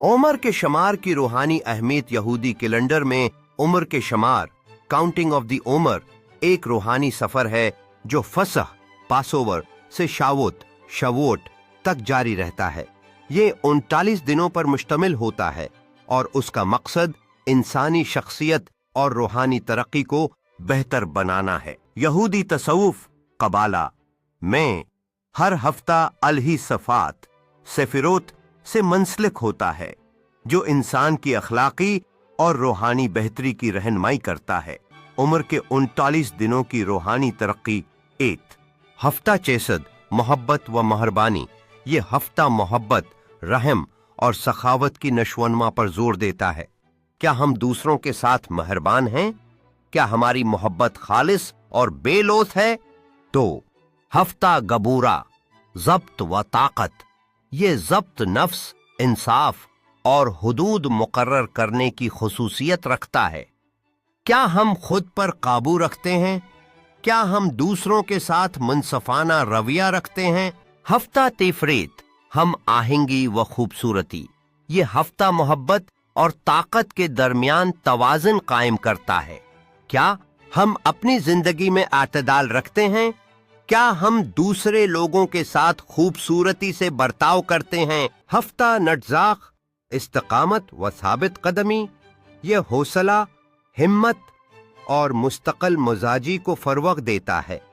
उम्र के शुमार की रूहानी अहमियत यहूदी कैलेंडर में उम्र के शुमार काउंटिंग ऑफ द उम्र एक रूहानी सफर है जो फसह पासोवर से शवोट तक जारी रहता है। ये 39 दिनों पर मुश्तमिल होता है और उसका मकसद इंसानी शख्सियत और रूहानी तरक्की को बेहतर बनाना है। यहूदी तसव्वुफ कबाला में हर हफ्ता अलही सफात सेफिरोत से मंसलिक होता है जो इंसान की अखलाकी और रूहानी बेहतरी की रहनुमाई करता है। उम्र के 39 दिनों की रूहानी तरक्की। एत हफ्ता चेसद मोहब्बत व मेहरबानी। ये हफ्ता मोहब्बत, रहम और सखावत की नशोनमा पर जोर देता है। क्या हम दूसरों के साथ मेहरबान हैं? क्या हमारी मोहब्बत खालिस और बेलोस है? तो हफ्ता गबूरा, जब्त व ताकत। ये जब्त नफ्स, इंसाफ और हुदूद मुकर्रर करने की खुसूसियत रखता है। क्या हम खुद पर काबू रखते हैं? क्या हम दूसरों के साथ मुनसफाना रवैया रखते हैं? हफ्ता तिफरीत, हम आहंगी व खूबसूरती। ये हफ्ता मोहब्बत और ताकत के दरमियान तवाज़ुन कायम करता है। क्या हम अपनी जिंदगी में आतदाल रखते हैं? क्या हम दूसरे लोगों के साथ खूबसूरती से बर्ताव करते हैं? हफ्ता नटजाक, इस्तकामत व साबित कदमी। ये हौसला, हिम्मत और मुस्तकिल मिजाजी को फरोग़ देता है।